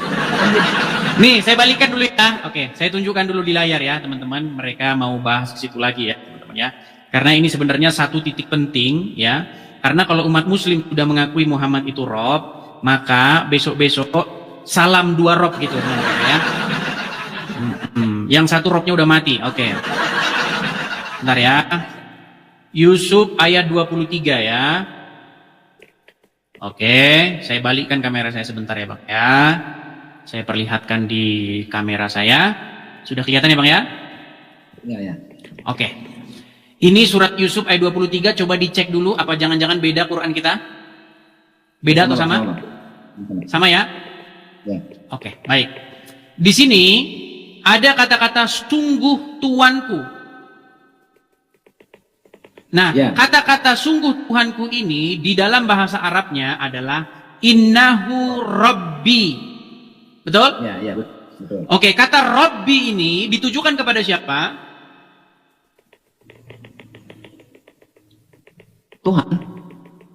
Nih, saya balikan dulu ya. Oke, saya tunjukkan dulu di layar ya, teman-teman. Mereka mau bahas ke situ lagi ya, teman-teman ya. Karena ini sebenarnya satu titik penting ya. Karena kalau umat Muslim sudah mengakui Muhammad itu Rob, maka besok-besok salam 2 Rob gitu teman-teman ya. Yang satu Robnya udah mati. Oke. Bentar ya. Yusuf ayat 23 ya. Oke, saya balikkan kamera saya sebentar ya Bang ya. Saya perlihatkan di kamera saya. Sudah kelihatan ya Bang ya? Ya. Oke. Ini surat Yusuf ayat 23, coba dicek dulu apa jangan-jangan beda Quran kita? Beda atau sama? Sama ya? Ya. Oke, baik. Di sini ada kata-kata sungguh tuanku. Nah, Ya. kata-kata sungguh Tuhanku ini di dalam bahasa Arabnya adalah innahu rabbi. Betul? Ya, betul. Oke, kata rabbi ini ditujukan kepada siapa? Tuhan.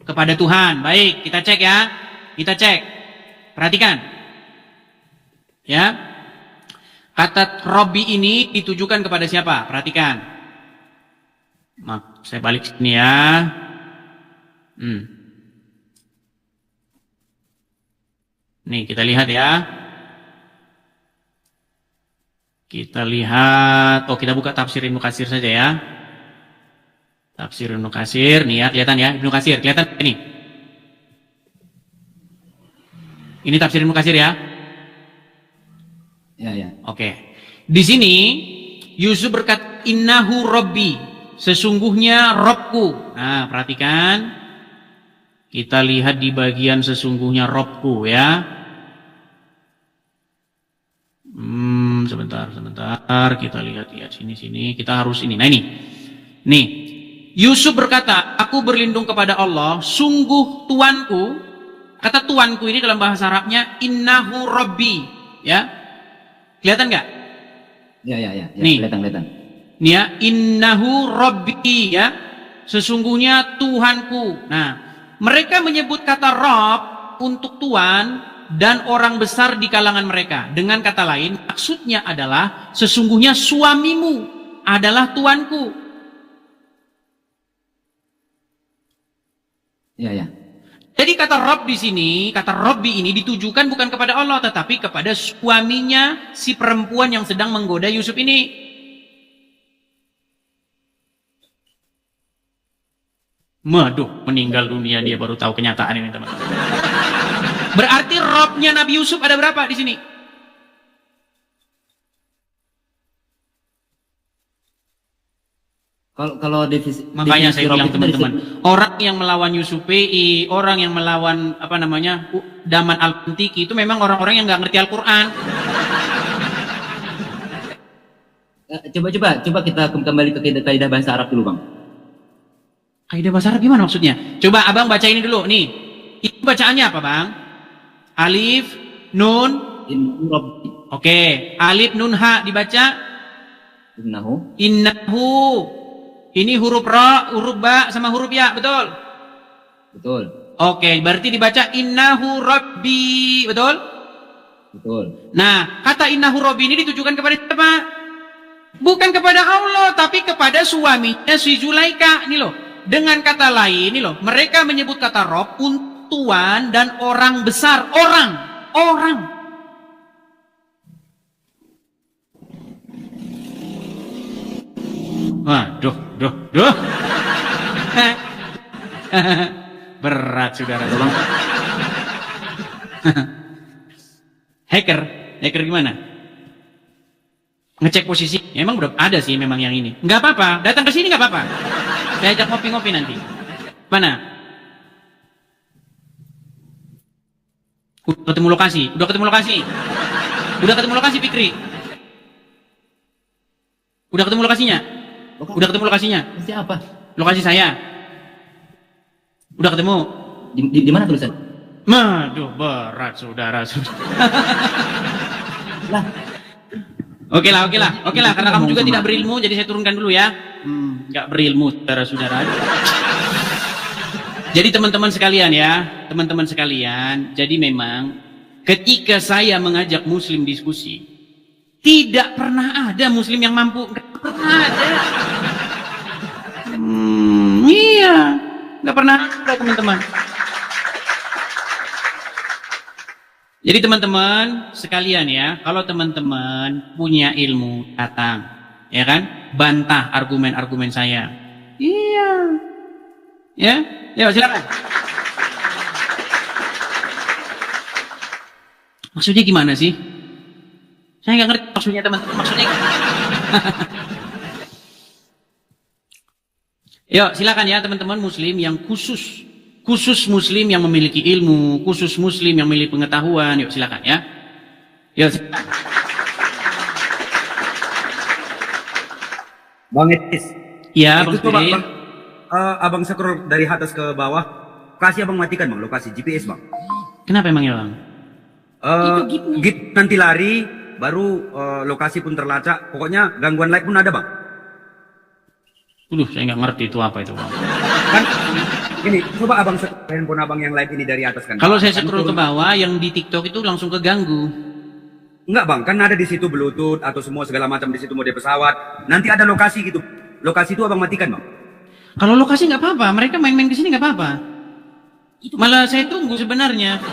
Kepada Tuhan. Baik, kita cek ya. Kita cek. Perhatikan. Ya. Kata rabbi ini ditujukan kepada siapa? Perhatikan. Maaf, saya balik sini ya. Nih, kita lihat ya. Kita lihat. Oh, kita buka tafsir Ibnu Katsir saja ya. Tafsir Ibnu Katsir nih ya, kelihatan ya Ibnu Katsir, kelihatan ini. Ini tafsir Ibnu Katsir ya. Ya, ya. Oke. Di sini Yusuf berkata innahu rabbi, sesungguhnya Robku. Nah, perhatikan. Kita lihat di bagian sesungguhnya Robku ya. Sebentar. Kita lihat sini. Kita harus ini. Nah ini. Nih. Yusuf berkata, aku berlindung kepada Allah, sungguh Tuanku. Kata Tuanku ini dalam bahasa Arabnya innahu rabbi, ya. Kelihatan nggak? Ya. Nih. Kelihatan. Nih ya, innahu rabbi, ya. Sesungguhnya Tuhanku. Nah, mereka menyebut kata Rabb untuk Tuhan dan orang besar di kalangan mereka. Dengan kata lain, maksudnya adalah sesungguhnya suamimu adalah Tuanku. Ya. Jadi kata Rabb di sini, kata Rabbi ini ditujukan bukan kepada Allah, tetapi kepada suaminya si perempuan yang sedang menggoda Yusuf ini. Waduh, meninggal dunia dia baru tahu kenyataan ini teman-teman. Berarti Rabbnya Nabi Yusuf ada berapa di sini? Kalau Makanya saya bilang Rob itu dari teman-teman, orang yang melawan Yusuf PI, orang yang melawan Daman Al-Pentiki itu memang orang-orang yang nggak ngerti Al-Quran. Coba kita kembali ke kaidah bahasa Arab dulu, Bang. Kaidah bahasa Arab gimana maksudnya? Coba abang baca ini dulu, nih. Itu bacaannya apa, Bang? Alif, Nun. Oke, Alif, Nun, Ha dibaca. Innahu. Ini huruf ra, huruf ba, sama huruf ya, betul? Betul. Oke, berarti dibaca innahu rabbi, betul? Betul. Nah, kata innahu rabbi ini ditujukan kepada siapa? Bukan kepada Allah, tapi kepada suaminya si Zulaika. Ini loh, dengan kata lain, ini loh, mereka menyebut kata Rob untuk tuan dan orang besar, orang. Waduh. Berat saudara. Hacker gimana? Ngecek posisi. Ya, emang udah ada sih memang yang ini. Nggak apa-apa, datang ke sini nggak apa-apa. Saya ajak ngopi-ngopi nanti. Mana? Udah ketemu lokasi Fikri. Udah ketemu lokasinya? Udah ketemu lokasinya? Lokasi apa? Lokasi saya. Udah ketemu? Di mana tulisan? Waduh, berat saudara. Lah. Oke lah. Karena kamu juga tidak berilmu, jadi saya turunkan dulu ya. Nggak berilmu, saudara-saudara. Jadi teman-teman sekalian ya, jadi memang ketika saya mengajak Muslim diskusi, tidak pernah ada Muslim yang mampu, nggak pernah ada. Iya, nggak pernah ada teman-teman. Jadi teman-teman sekalian ya, kalau teman-teman punya ilmu datang, ya kan, bantah argumen-argumen saya. Iya, ya, silakan. Maksudnya gimana sih? Saya nggak ngerti maksudnya teman-teman. Maksudnya. Yuk, silakan ya teman-teman Muslim yang khusus Muslim yang memiliki ilmu, khusus Muslim yang memiliki pengetahuan. Yuk silakan ya. Yuk. Silakan. Bang Etis. Iya, Bang Fikri. Bang, abang scroll dari atas ke bawah. Kasih abang matikan bang, lokasi GPS bang. Kenapa emangnya bang? Git nanti lari, baru lokasi pun terlacak. Pokoknya gangguan live pun ada bang. Saya nggak ngerti itu apa itu bang. Kan ini coba abang scroll handphone abang yang live ini dari atas kan. Kalau saya scroll ke bawah, yang di TikTok itu langsung keganggu. Enggak bang, kan ada di situ Bluetooth atau semua segala macam di situ mode pesawat. Nanti ada lokasi gitu. Lokasi itu abang matikan bang. Kalau lokasi nggak apa-apa, mereka main-main ke sini nggak apa-apa. Malah saya tunggu sebenarnya.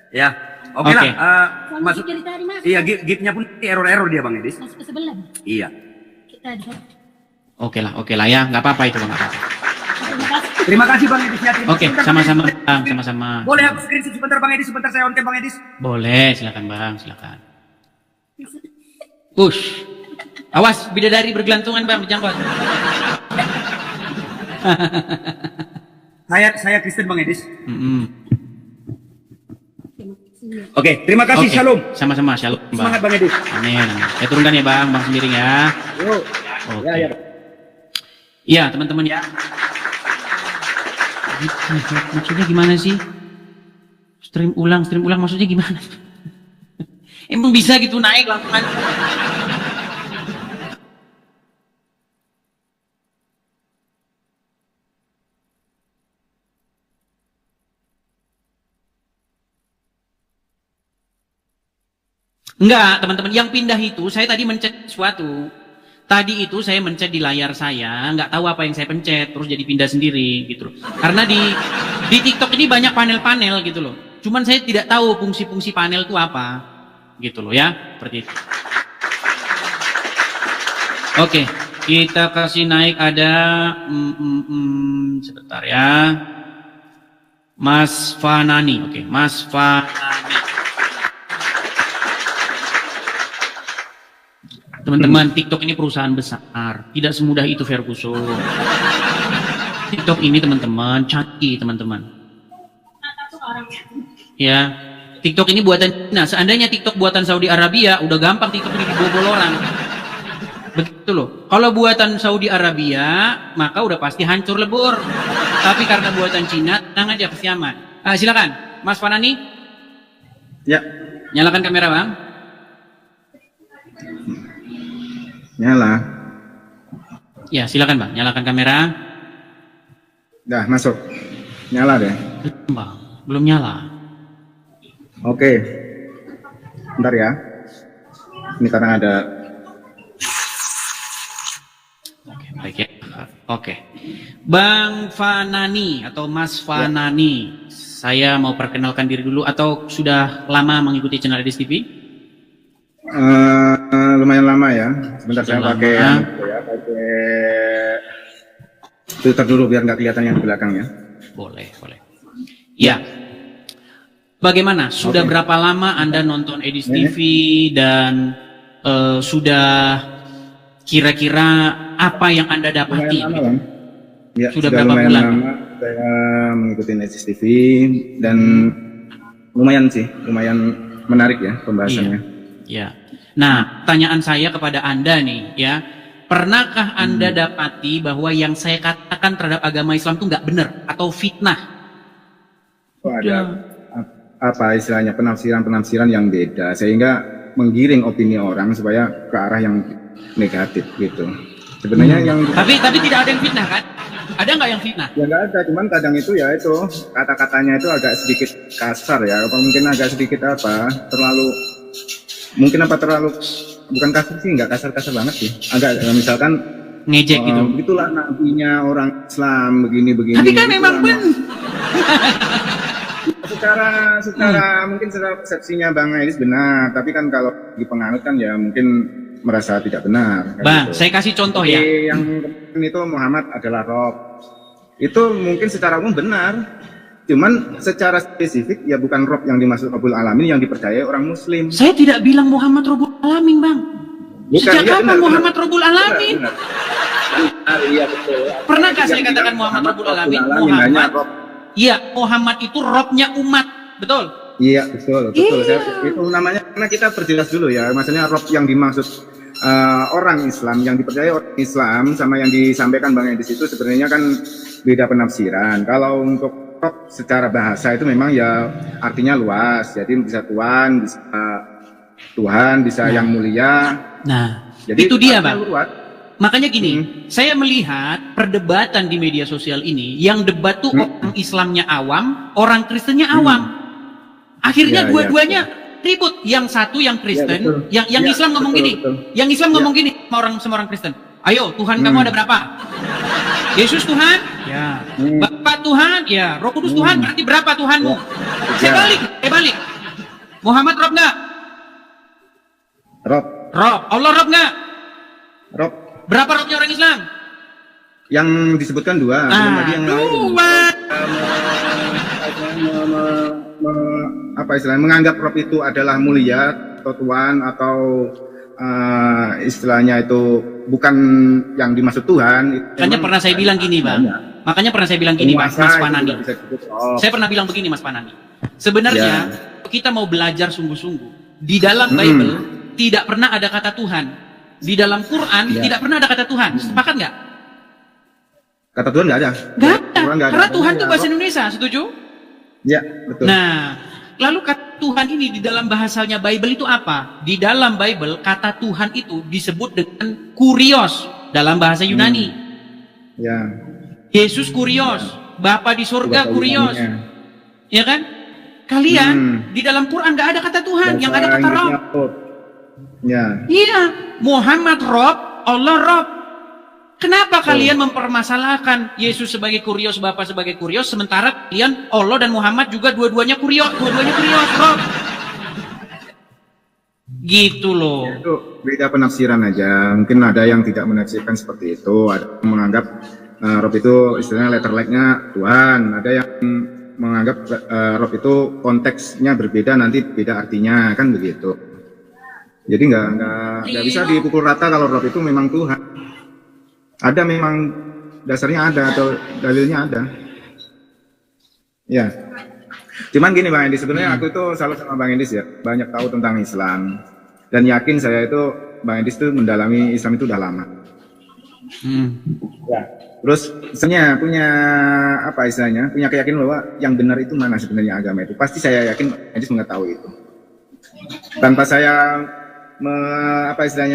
Ya, oke Oke. lah. Masuk. Iya, gitnya pun error dia bang Edis. Masuk ke sebelah. Iya. Oke lah ya, nggak apa-apa itu bang. Nggak apa-apa. Terima kasih Bang Edis ya. Oke, sama-sama bang, sama-sama. Boleh aku screenshot sebentar Bang Edis, sebentar saya onkan Bang Edis. Boleh, silakan bang, silakan. Push. Awas, bidadari bergelantungan bang, dijangkau. Saya Kristen Bang Edis. Mm-mm. Oke, terima kasih. Oke, Shalom. Sama-sama, shalom bang. Semangat Bang Edis. Amin. Saya turunkan ya bang sendiri ya. Yuk. Oke. Ya, ya. Iya teman-teman ya. Maksudnya gimana sih? Stream ulang maksudnya gimana? Emang bisa gitu naik langsung? Enggak, teman-teman, yang pindah itu saya tadi mencet sesuatu. Tadi itu saya mencet di layar saya, nggak tahu apa yang saya pencet, terus jadi pindah sendiri gitu loh. Karena di TikTok ini banyak panel-panel gitu loh. Cuman saya tidak tahu fungsi-fungsi panel itu apa, gitu loh ya, seperti itu. Oke, kita kasih naik ada, sebentar ya, Mas Fanani. Oke, Mas Fanani. Teman-teman, TikTok ini perusahaan besar, tidak semudah itu Ferguson. TikTok ini teman-teman, canggih teman-teman. Ya, TikTok ini buatan Cina. Seandainya TikTok buatan Saudi Arabia, udah gampang TikTok ini dibobol orang. Begitu loh. Kalau buatan Saudi Arabia, maka udah pasti hancur lebur. Tapi karena buatan Cina, tenang aja, pasti aman. Silakan, Mas Fanani. Ya. Nyalakan kamera bang. Nyala. Ya, silakan bang, nyalakan kamera. Dah masuk. Nyala deh. Bang, belum nyala. Oke. Bentar ya. Ini karena ada. Oke, baik ya. Oke. Bang Fanani atau Mas Fanani, saya mau perkenalkan diri dulu atau sudah lama mengikuti channel Edis TV? Lumayan lama ya. Sebentar Sudah saya pakai pakai filter dulu biar nggak kelihatan yang di belakang ya. Boleh. Ya. Bagaimana? Sudah berapa lama Anda nonton Edis TV dan sudah kira-kira apa yang Anda dapati? Lumayan lama, Bang. Ya, Sudah berapa lumayan bulan? lama saya mengikuti Edis TV dan lumayan menarik ya pembahasannya. Ya. Nah, pertanyaan saya kepada Anda nih, ya, pernahkah Anda dapati bahwa yang saya katakan terhadap agama Islam itu nggak benar atau fitnah? Oh, ada apa istilahnya penafsiran yang beda sehingga menggiring opini orang supaya ke arah yang negatif gitu. Sebenarnya yang tapi tidak ada yang fitnah kan? Ada nggak yang fitnah? Ya nggak ada, cuman kadang itu ya itu kata-katanya itu agak sedikit kasar ya, apa mungkin agak sedikit terlalu bukan kasar sih, nggak kasar banget sih, agak misalkan ngejek gitu. Begitulah nabinya orang Islam begini. Tapi kan memang secara mungkin secara persepsinya Bang Edis benar, tapi kan kalau di penganut kan ya mungkin merasa tidak benar. Bang, gitu. saya kasih contoh ya. Yang itu Muhammad adalah Rob, itu mungkin secara umum benar. Cuman secara spesifik ya bukan Rob yang dimaksud Rabbul Alamin yang dipercayai orang Muslim. Saya tidak bilang Muhammad Rabbul Alamin, Bang. Sejak kapan Muhammad Rabbul Alamin? Iya betul. Pernahkah saya katakan Muhammad Rabbul Alamin? Muhammad itu Robnya umat, betul? Iya betul. Itu namanya karena kita perjelas dulu ya. Maksudnya Rob yang dimaksud orang Islam yang dipercayai orang Islam sama yang disampaikan Bang Edis itu sebenarnya kan beda penafsiran. Kalau untuk secara bahasa itu memang ya artinya luas, jadi bisa Tuhan, bisa yang mulia. Nah, jadi itu dia Bang. Luas. Makanya gini, saya melihat perdebatan di media sosial ini, yang debat tuh orang Islamnya awam, orang Kristennya awam. Akhirnya dua-duanya ribut. Yang satu yang Kristen, yang Islam ngomong gini, yang Islam ngomong gini sama orang Kristen. Ayo, Tuhan kamu ada berapa? Yesus Tuhan? Ya. Bapak Tuhan? Ya. Roh Kudus Tuhan? Berarti berapa Tuhanmu? Saya balik. Muhammad Rob nggak? Rob. Allah Rob nggak? Rob. Berapa robnya orang Islam? Yang disebutkan dua, belum lagi yang lain. Dua. Apa istilahnya, menganggap Rob itu adalah mulia atau Tuhan atau istilahnya itu bukan yang dimaksud Tuhan. Makanya pernah saya bilang gini, Bang. Makanya pernah saya bilang gini, Mas Panani. Saya pernah bilang begini, Mas Panani. Sebenarnya kita mau belajar sungguh-sungguh. Di dalam Bible tidak pernah ada kata Tuhan. Di dalam Quran tidak pernah ada kata Tuhan. Sepakat nggak? Kata Tuhan nggak ada. Nggak ada. Karena Tuhan itu bahasa Rob. Indonesia, setuju? Ya, betul. Nah, lalu kata Tuhan ini di dalam bahasanya Bible itu apa? Di dalam Bible kata Tuhan itu disebut dengan kurios dalam bahasa Yunani. Ya. Yesus kurios, Bapa di surga kurios. Ya kan? Kalian di dalam Quran nggak ada kata Tuhan, yang ada kata Rob. Ya. Iya, Muhammad Rob, Allah Rob. Kenapa kalian mempermasalahkan Yesus sebagai kurios, Bapa sebagai kurios, sementara kalian Allah dan Muhammad juga dua-duanya kurios, Rob. Gitu loh. Itu beda penafsiran aja. Mungkin ada yang tidak menafsirkan seperti itu, ada yang menganggap Rob itu istilahnya letter like-nya Tuhan, ada yang menganggap Rob itu konteksnya berbeda, nanti beda artinya, kan begitu. Jadi nggak bisa dipukul rata kalau Rob itu memang Tuhan. Ada memang dasarnya ada atau dalilnya ada. Ya. Cuman gini Bang Endis, sebenarnya aku itu salut sama Bang Endis ya, banyak tahu tentang Islam dan yakin saya itu Bang Endis itu mendalami Islam itu udah lama. Ya. Terus sebenarnya punya apa istilahnya, punya keyakinan bahwa yang benar itu mana sebenarnya agama itu. Pasti saya yakin Bang Endis mengetahui itu. Tanpa saya memastikan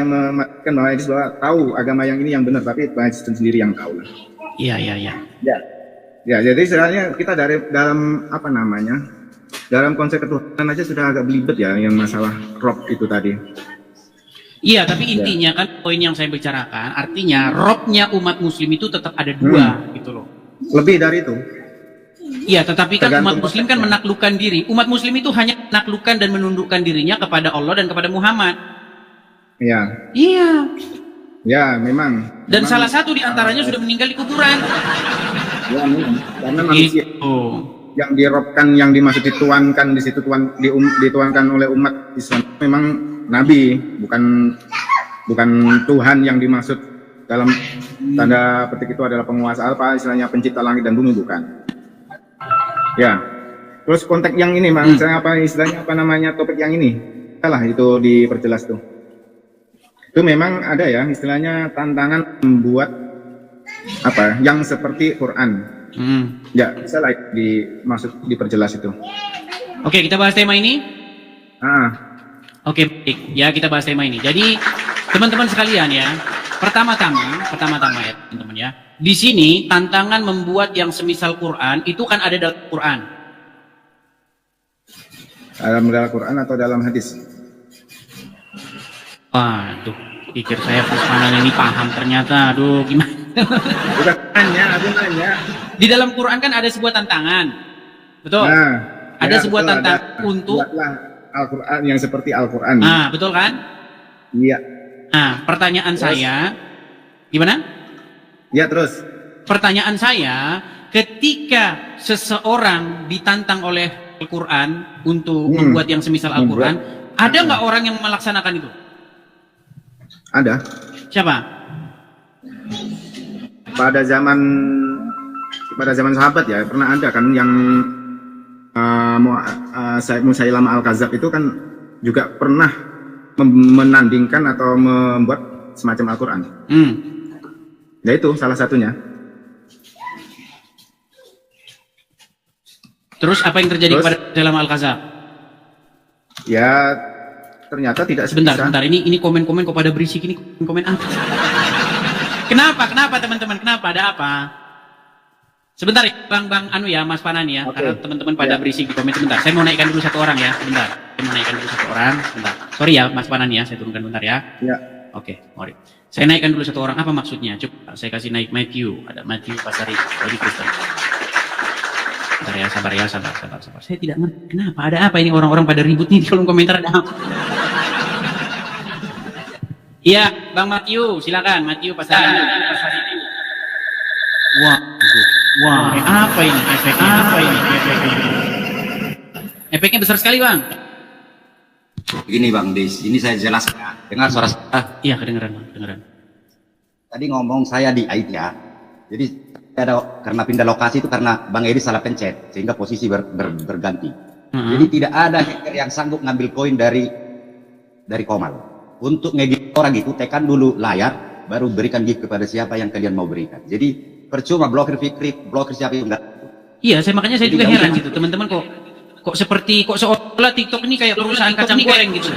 bahwa Edis bahwa tahu agama yang ini yang benar, tapi Bang Edis sendiri yang tahu lah. Iya. Ya, jadi istilahnya kita dalam apa namanya, dalam konsep ketuhanan aja sudah agak belibet ya, yang masalah Rob itu tadi. Iya, tapi intinya kan poin yang saya bicarakan, artinya Robnya umat Muslim itu tetap ada dua, gitu loh. Lebih dari itu. Iya, tetapi kan Tergantung umat Muslim kan menaklukkan diri. Umat Muslim itu hanya menaklukkan dan menundukkan dirinya kepada Allah dan kepada Muhammad. Iya. Iya. Ya, memang. Dan salah satu di antaranya sudah meninggal di kuburan. Ya, memang. Karena manusia yang dirobkan, yang dimaksud dituankan di situ, dituankan oleh umat Islam memang Nabi, bukan Tuhan yang dimaksud dalam tanda petik itu adalah penguasa apa istilahnya, pencipta langit dan bumi, bukan. Ya. Terus konteks yang ini Bang, saya apa istilahnya, apa namanya, topik yang ini, salah itu diperjelas tuh. Itu memang ada ya istilahnya tantangan membuat apa yang seperti Quran. Ya, bisa lah diperjelas itu. Oke, kita bahas tema ini. Oke, baik. Ya, kita bahas tema ini. Jadi, teman-teman sekalian ya, pertama-tama ya, teman-teman ya. Di sini tantangan membuat yang semisal Quran itu kan ada dalam Quran. Dalam Quran atau dalam hadis? Waduh, pikir saya Puspanan ini paham ternyata. Aduh, gimana? Bukan aku nanya. Di dalam Quran kan ada sebuah tantangan. Betul? Ada sebuah tantangan untuk Al-Quran yang seperti Al-Quran. Betul kan? Iya. Nah, pertanyaan saya, gimana? Ya, terus. Pertanyaan saya, ketika seseorang ditantang oleh Al-Quran untuk membuat yang semisal Al-Quran, ada nggak orang yang melaksanakan itu? Ada. Siapa? Pada zaman sahabat ya, pernah ada kan yang Musailamah Al-Kadzab itu kan juga pernah menandingkan atau membuat semacam Al-Quran. Ya itu salah satunya. Terus apa yang terjadi kepada Musailamah Al-Kadzab? Ya ternyata tidak sebentar. Ini komen-komen kok pada berisik ini, komen apa? Kenapa teman-teman? Kenapa? Ada apa? Sebentar ya, Bang anu ya, Mas Panan ya, karena teman-teman pada berisik di komen sebentar. Saya mau naikkan dulu satu orang ya, sebentar. Sorry ya, Mas Panan ya, saya turunkan bentar ya. Ya. Oke, mari. Saya naikkan dulu satu orang. Apa maksudnya? Coba saya kasih naik Matthew. Ada Matthew Pasari, jadi Kristen. Bentar ya, sabar. Saya tidak ngerti kenapa. Ada apa ini orang-orang pada ribut nih di kolom komentar, ada apa? Iya, Bang Matthew, silakan. Matthew pasarin. Wah, apa ini? Efeknya besar sekali, Bang. Begini Bang Dis, ini saya jelaskan. Dengar suara saya. Iya, kedengeran, Bang. Kedengeran. Tadi ngomong saya di IT ya. Jadi karena pindah lokasi itu karena Bang Edi salah pencet sehingga posisi berganti. Jadi tidak ada hacker yang sanggup ngambil koin dari Komal. Untuk nge-gift orang itu tekan dulu layar baru berikan gift kepada siapa yang kalian mau berikan. Jadi percuma blokir Fikri, blokir siapa itu enggak. Iya, makanya saya juga heran gitu. Teman-teman kok seolah TikTok ini kayak perusahaan kacang goreng gitu.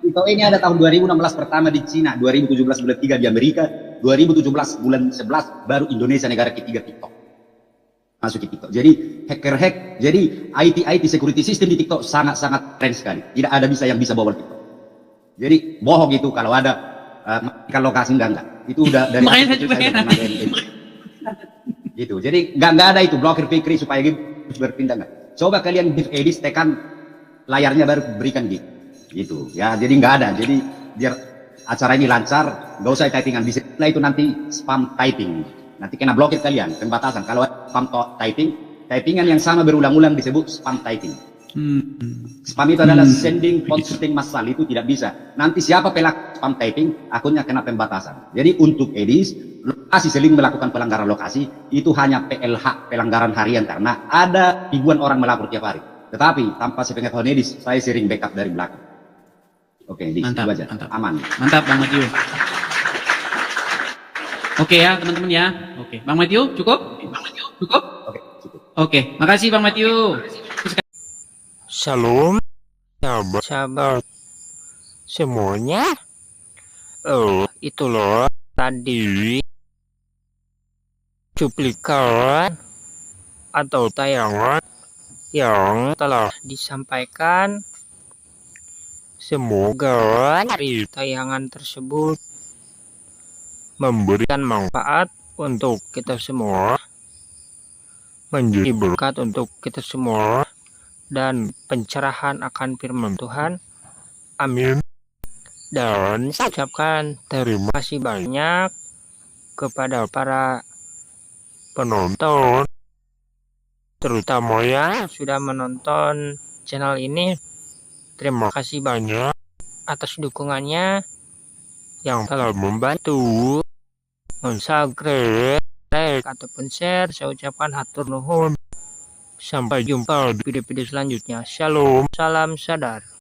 TikTok ini ada tahun 2016 pertama di Cina, 2017 bulan 3 di Amerika, 2017 bulan 11 baru Indonesia negara ketiga TikTok. Masuk ke TikTok. Jadi hack, jadi IT security system di TikTok sangat-sangat keren sekali. Tidak ada yang bisa bawa TikTok. Jadi bohong itu kalau ada kalau lokasi enggak. Itu udah dari makanya saya juga heran. Gitu. Jadi enggak ada itu blokir Fikri supaya gift berpindah enggak. Coba kalian gift edit tekan layarnya baru berikan gift. Gitu. Ya, jadi enggak ada. Jadi biar acara ini lancar, enggak usah typingan bisa. Nah itu nanti spam typing. Nanti kena blokir kalian, pembatasan. Kalau spam typingan yang sama berulang-ulang disebut spam typing. Spam itu adalah sending posting massal, itu tidak bisa. Nanti siapa pelaku spam typing, akunnya kena pembatasan. Jadi untuk edis, lokasi seling melakukan pelanggaran lokasi, itu hanya PLH, pelanggaran harian. Karena ada ribuan orang melapor tiap hari. Tetapi tanpa sepengetahuan edis, saya sering backup dari belakang. Oke, edis, itu aja. Aman. Mantap, Bang Matthew. Oke ya teman-teman ya. Oke, Bang Matthew cukup? Cukup? Oke, cukup. Oke, makasih Bang Matthew. Shalom, sahabat semuanya. Itu loh tadi cuplikan atau tayangan yang telah disampaikan. Semoga dari tayangan tersebut memberikan manfaat untuk kita semua, menjadi berkat untuk kita semua, dan pencerahan akan firman Tuhan. Amin. Dan saya ucapkan terima kasih banyak kepada para penonton, terutama yang sudah menonton channel ini. Terima kasih banyak atas dukungannya yang telah membantu subscribe, like, ataupun share. Saya ucapkan hatur nuhun. Sampai jumpa di video-video selanjutnya. Shalom, salam sadar.